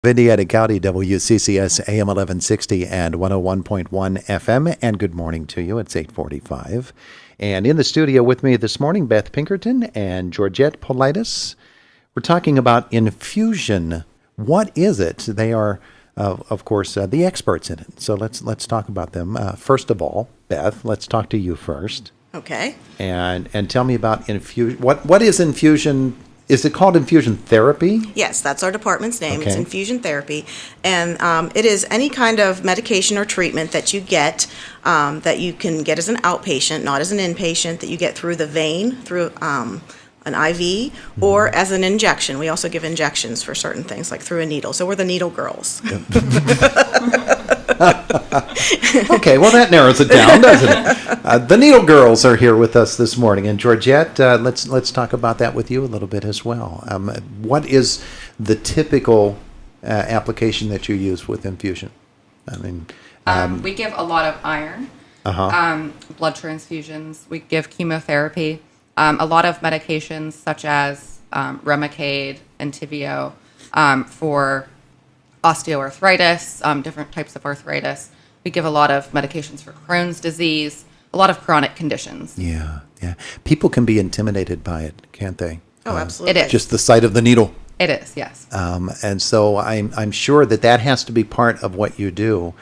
Indiana County, WCCS AM 1160 and 101.1 FM. And good morning to you. It's 8:45. And in the studio with me this morning, Beth Pinkerton and Georgette Politis. We're talking about Infusion. What is it? They are, of course, the experts in it. So let's talk about them. First of all, Beth, let's talk to you first. Okay. And tell me about Infusion. What is Infusion? Is it called Infusion Therapy? Yes, that's our department's name. Okay. It's Infusion Therapy. And it is any kind of medication or treatment that you get, that you can get as an outpatient, not as an inpatient, that you get through the vein, through an IV, or as an injection. We also give injections for certain things, like through a needle. So we're the needle girls. Yep. Okay, well, that narrows it down, doesn't it? The Needle Girls are here with us this morning. And Georgette, let's talk about that with you a little bit as well. What is the typical application that you use with Infusion? I mean, we give a lot of iron, blood transfusions. We give chemotherapy, a lot of medications such as Remicade, Entyvio, for osteoarthritis, different types of arthritis. We give a lot of medications for Crohn's disease, a lot of chronic conditions. Yeah. People can be intimidated by it, can't they? Oh, absolutely. It is. Just the sight of the needle. It is, yes. And so I'm sure that has to be part of what you do,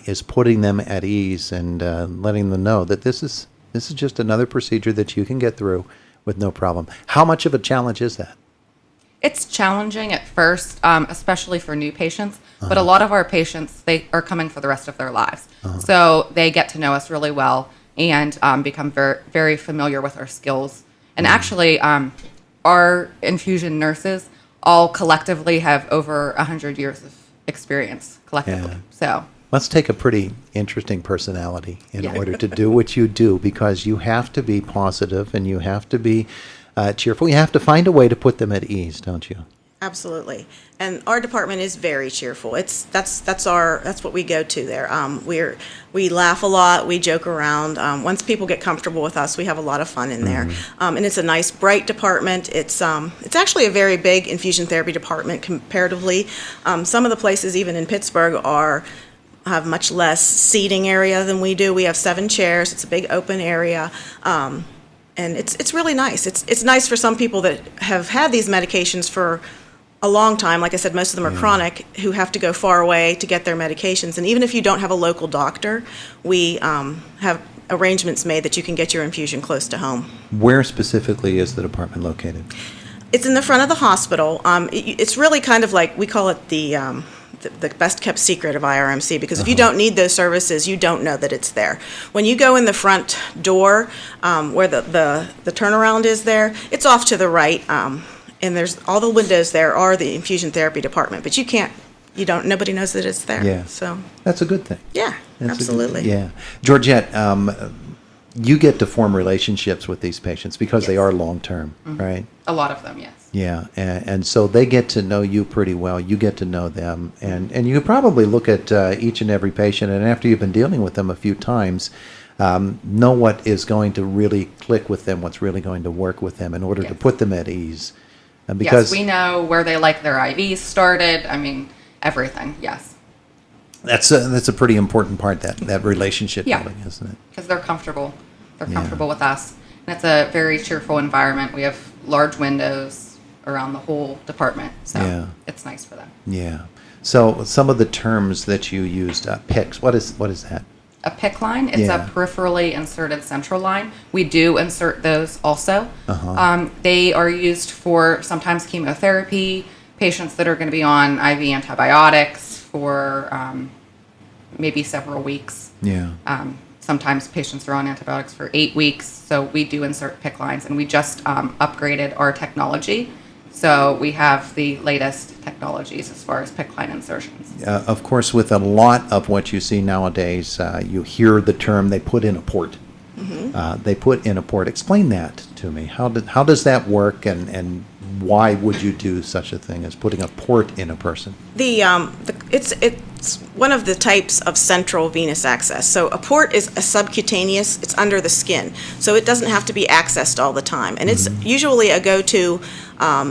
is putting them at ease and letting them know that this is just another procedure that you can get through with no problem. How much of a challenge is that? It's challenging at first, especially for new patients, but a lot of our patients, they are coming for the rest of their lives. So they get to know us really well and become very, very familiar with our skills. And actually, our infusion nurses all collectively have over 100 years of experience collectively. Yeah. So Must take a pretty interesting personality in order to do what you do, because you have to be positive and you have to be cheerful. You have to find a way to put them at ease, don't you? Absolutely. And our department is very cheerful. That's what we go to there. We laugh a lot, we joke around. Once people get comfortable with us, we have a lot of fun in there. And it's a nice, bright department. It's actually a very big infusion therapy department comparatively. Some of the places, even in Pittsburgh, have much less seating area than we do. We have 7 chairs. It's a big open area. And it's really nice. It's nice for some people that have had these medications for a long time. Like I said, most of them are chronic, who have to go far away to get their medications. And even if you don't have a local doctor, we have arrangements made that you can get your infusion close to home. Where specifically is the department located? It's in the front of the hospital. It's really kind of like, we call it the best kept secret of IRMC, because if you don't need those services, you don't know that it's there. When you go in the front door, where the turnaround is there, it's off to the right, and there's all the windows there are the infusion therapy department, but nobody knows that it's there. Yeah. So That's a good thing. yeah, That's absolutely. Yeah. Georgette, you get to form relationships with these patients because they are long-term, right? a lot of them, yes. Yeah, and so they get to know you pretty well. You get to know them, and you probably look at each and every patient, and after you've been dealing with them a few times, know what is going to really click with them, what's really going to work with them in order to put them at ease. Because yes, we know where they like their IVs started. I mean, everything, yes. that's a pretty important part, that relationship building, isn't it? Because they're comfortable. They're comfortable with us. And it's a very cheerful environment. We have large windows around the whole department. So it's nice for them. Yeah. So some of the terms that you used, PICs, what is that? A PIC line, it's a peripherally inserted central line. We do insert those also. They are used for sometimes chemotherapy, patients that are going to be on IV antibiotics for maybe several weeks. Yeah. Sometimes patients are on antibiotics for 8 weeks, so we do insert PIC lines, and we just upgraded our technology. So we have the latest technologies as far as PIC line insertions. Of course, with a lot of what you see nowadays, you hear the term they put in a port. They put in a port. Explain that to me. How does that work, and why would you do such a thing as putting a port in a person? The It's one of the types of central venous access. So a port is a subcutaneous, it's under the skin. So it doesn't have to be accessed all the time. And it's usually a go-to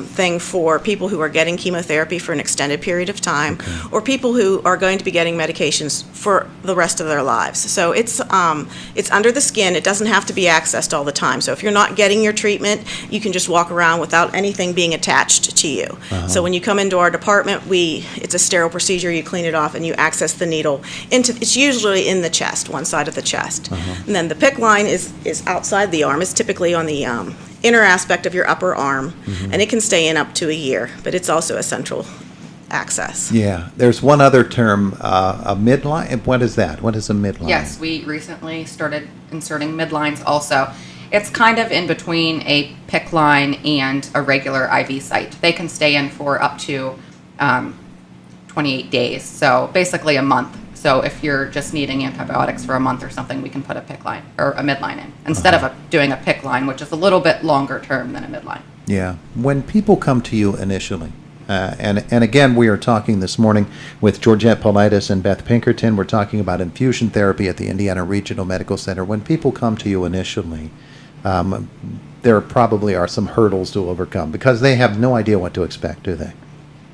thing for people who are getting chemotherapy for an extended period of time, or people who are going to be getting medications for the rest of their lives. So it's under the skin. It doesn't have to be accessed all the time. So if you're not getting your treatment, you can just walk around without anything being attached to you. So when you come into our department, it's a sterile procedure. You clean it off and you access the needle it's usually in the chest, one side of the chest. And then the PICC line is outside the arm. It's typically on the inner aspect of your upper arm, and it can stay in up to a year, but it's also a central access. Yeah. There's one other term, a midline. What is that? What is a midline? Yes, we recently started inserting midlines also. It's kind of in between a PICC line and a regular IV site. They can stay in for up to 28 days, so basically a month. So if you're just needing antibiotics for a month or something, we can put a PICC line or a midline in instead of doing a PICC line, which is a little bit longer term than a midline. Yeah. When people come to you initially, and again, we are talking this morning with Georgette Politis and Beth Pinkerton. We're talking about infusion therapy at the Indiana Regional Medical Center. When people come to you initially, there probably are some hurdles to overcome because they have no idea what to expect, do they?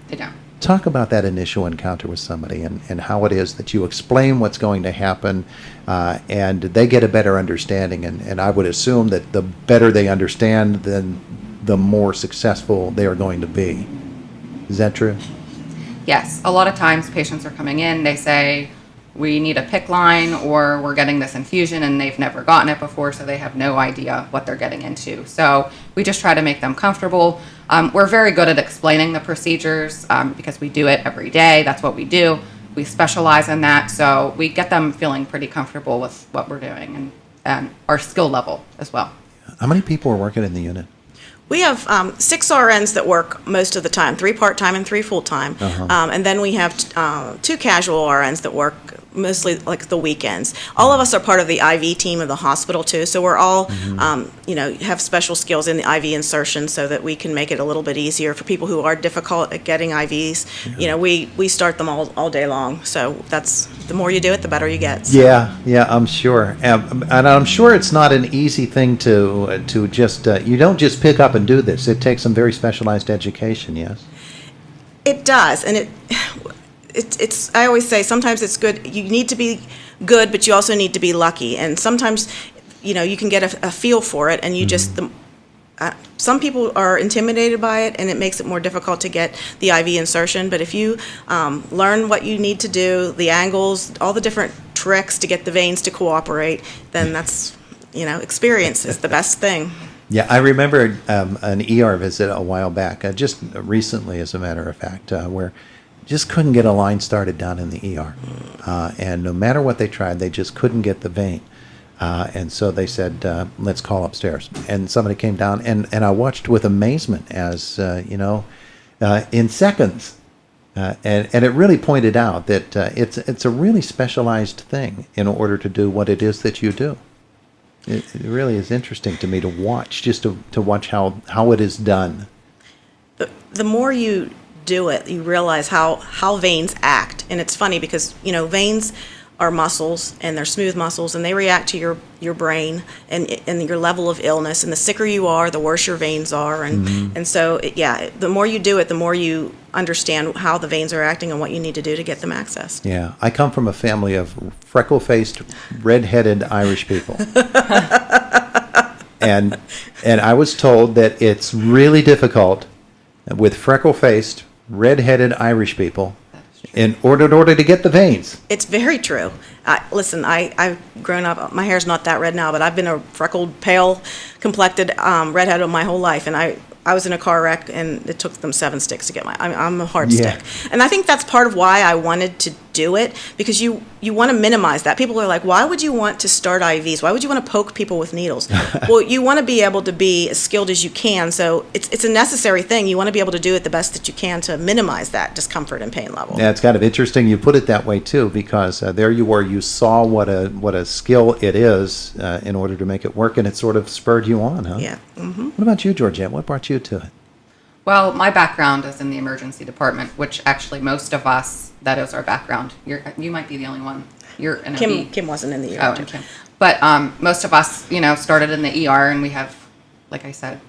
They don't. Talk about that initial encounter with somebody and how it is that you explain what's going to happen and they get a better understanding. And I would assume that the better they understand, then the more successful they are going to be. Is that true? Yes. A lot of times patients are coming in, they say, we need a PICC line or we're getting this infusion and they've never gotten it before, so they have no idea what they're getting into. So we just try to make them comfortable. We're very good at explaining the procedures because we do it every day. That's what we do. We specialize in that. So we get them feeling pretty comfortable with what we're doing and our skill level as well. How many people are working in the unit? We have 6 RNs that work most of the time, 3 part-time and 3 full-time. And then we have 2 casual RNs that work mostly like the weekends. All of us are part of the IV team of the hospital too, so we're all, have special skills in the IV insertion so that we can make it a little bit easier for people who are difficult at getting IVs. You know, we start them all day long, so that's, the more you do it, the better you get. So. Yeah, I'm sure. And I'm sure it's not an easy thing to just, you don't just pick up and do this. It takes some very specialized education, yes? It does, and it's I always say sometimes it's good, you need to be good, but you also need to be lucky, and sometimes, you can get a feel for it, and you just, some people are intimidated by it, and it makes it more difficult to get the IV insertion, but if you learn what you need to do, the angles, all the different tricks to get the veins to cooperate, then that's, experience is the best thing. Yeah, I remember an ER visit a while back, just recently, as a matter of fact, where just couldn't get a line started down in the ER. And no matter what they tried, they just couldn't get the vein. And so they said, let's call upstairs. And somebody came down, and I watched with amazement as, in seconds. And it really pointed out that it's a really specialized thing in order to do what it is that you do. It really is interesting to me to watch, just to watch how it is done. The more you do it, you realize how veins act. And it's funny because, veins are muscles, and they're smooth muscles, and they react to your brain and your level of illness. And the sicker you are, the worse your veins are. And so, the more you do it, the more you understand how the veins are acting and what you need to do to get them accessed. Yeah, I come from a family of freckle-faced, red-headed Irish people. and I was told that it's really difficult with freckle-faced, red-headed Irish people in order to get the veins. It's very true. Listen, I've grown up, my hair's not that red now, but I've been a freckled, pale, complected redhead my whole life, and I was in a car wreck, and it took them 7 sticks to get I'm a hard stick. And I think that's part of why I wanted to do it, because you want to minimize that. People are like, why would you want to start IVs? Why would you want to poke people with needles? Well, you want to be able to be as skilled as you can, so it's a necessary thing. You want to be able to do it the best that you can to minimize that discomfort and pain level. Yeah, it's kind of interesting you put it that way, too, because there you were, you saw what a skill it is in order to make it work, and it sort of spurred you on, huh? Yeah. Mm-hmm. What about you, Georgette? What brought you to it? Well, my background is in the emergency department, which actually most of us that is our background. You might be the only one. You're an Kim wasn't in the ER. Oh, and Kim. But most of us, started in the ER, and we have, like I said,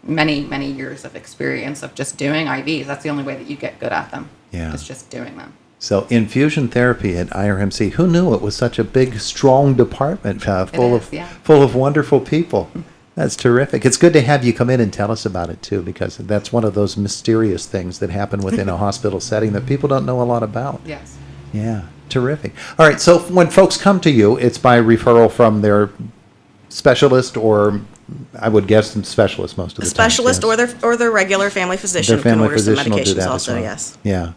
many, many years of experience of just doing IVs. That's the only way that you get good at them. Yeah. Is just doing them. So infusion therapy at IRMC, who knew it was such a big, strong department full of wonderful people? That's terrific. It's good to have you come in and tell us about it too, because that's one of those mysterious things that happen within a hospital setting that people don't know a lot about. Yes. Yeah, terrific. All right, so when folks come to you, it's by referral from their specialist, or I would guess some specialist most of the time. Specialist or their regular family physician Their family can order some physician will do medications that also, as well. yes. Yeah.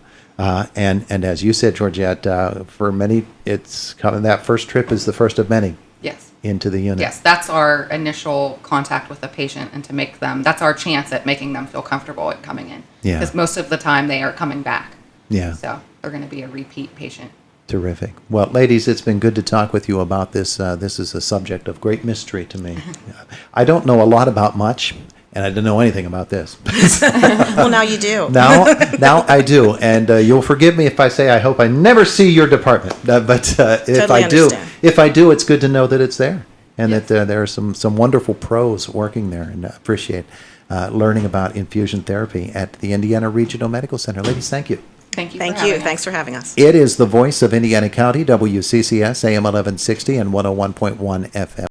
And as you said, Georgette, for many, it's kind of that first trip is the first of many Yes. into the unit. Yes, that's our initial contact with the patient, and to make them, that's our chance at making them feel comfortable at coming in. Yeah. Because most of the time they are coming back. Yeah. So they're going to be a repeat patient. Terrific. Well, ladies, it's been good to talk with you about this. This is a subject of great mystery to me. I don't know a lot about much, and I didn't know anything about this. Well, now you do. Now I do, and you'll forgive me if I say I hope I never see your department. But if Totally I do, it's good to know that it's there, and Yes. that there are some wonderful pros working there, and I appreciate learning about infusion therapy at the Indiana Regional Medical Center. Ladies, thank you. Thank you. Thank for you. having us. Thanks for having us. It is the voice of Indiana County, WCCS, AM 1160 and 101.1 FM.